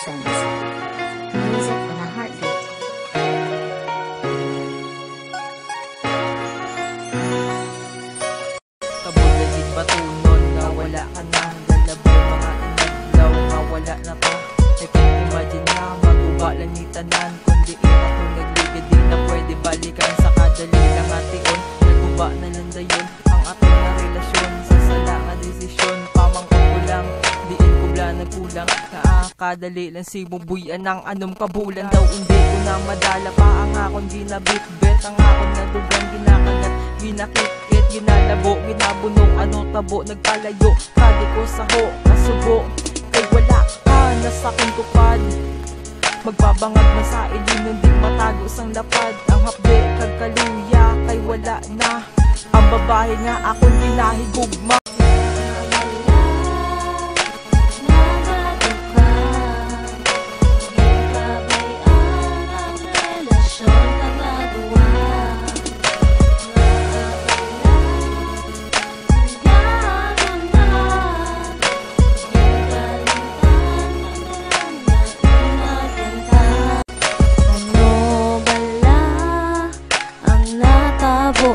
Productions. Music with a heartbeat. Kabulagit patunon na wala ka na. Lalabay mga inaglaw na wala na ka. I can't imagine na magubalan ni tanan. Kundi ako nagligid di na pwede balikan. Sa kadali lang ation, naguba na lang dayon ang atong na relasyon. Sa sala nga desisyon, pamangkot ko lang. Diin ko bla nagkulang. Nakakadali lang si bubuyan ng anom kabulan. Daw hindi ko na madala pa ang akong ginabit-bet. Ang akong nadugang ginakagat, ginakit-kit, ginalabo, ginabunong, ano tabo, nagpalayo. Kadi ko sa ho, kasubo, kay wala ka na sa aking tupad. Magbabangag man sa ilin, hindi matago sang lapad. Ang hapde, kagkaluya, kay wala na. Ang babae nga akong ginahigugma.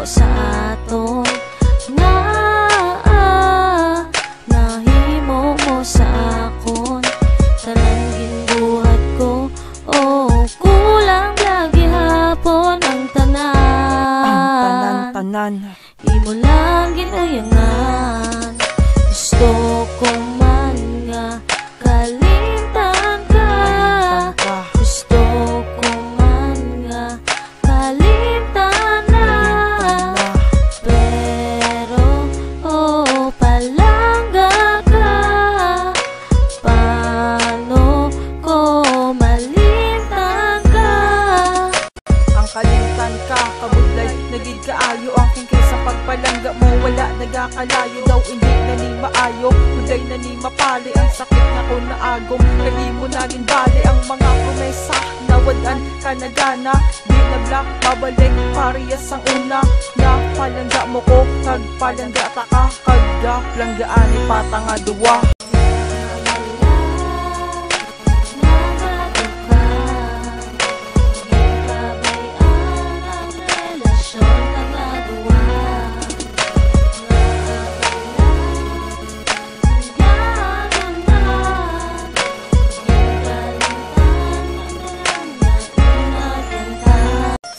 Sa aton nga nahimo mo sa akon tanan ginbuhat ko kulang lagi hapon ang tanan imo lang ginayangan gusto ko man nga kalimtan ka gusto ko man nga kalimtan kabudlay, nagid kaayo ang kingkay sa pagpalangga mo. Wala nagakalayo daw, hindi na ni maayo. Kuday na ni mapali, ang sakit na ko na agom. Kali mo naging bali ang mga promesa. Nawadan ka na gana, di na black, babalik parehas ang una. Na palangga mo ko, kagpalangga ta ka. Kagda, langgaan ni patanga duwa.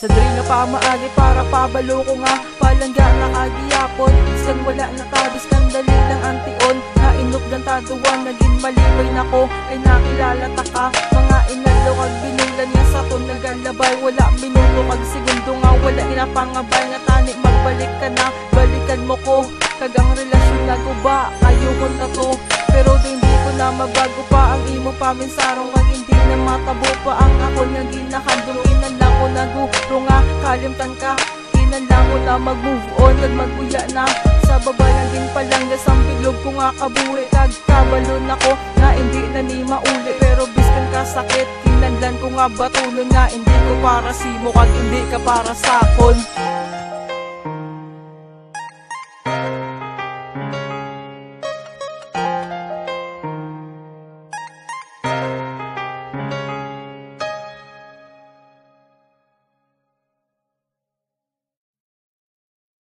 Sa diri na pamaagi para pabalo ko nga palangga na kagiyapon. Isang wala na tabis kandali lang antion. Nainok ng tatuan, naging malibay na ko. Ay nakilala ta ka, mga inalo kag binulan nga sa to nagalabay. Wala minuto kag segundo nga wala inapangabay. Nga tani magbalik ka na, balikan mo ko. Kagang relasyon na guba, ayokon na to. Pero di hindi ko na mabago pa ang imo paminsarong kag hindi na matabo pa ang ako nga ginakandong. Inanlang ko naguro nga kalimtan ka. Inanlang ko na mag-move on kag magbuya na. Sa baba lang din palanggas ang bilog ko nga kabuhi. Kag kabalon ako nga hindi na ni mauli. Pero biskan ka sakit, kinanlan ko nga batunon nga hindi ko para simo kag hindi ka para sakon.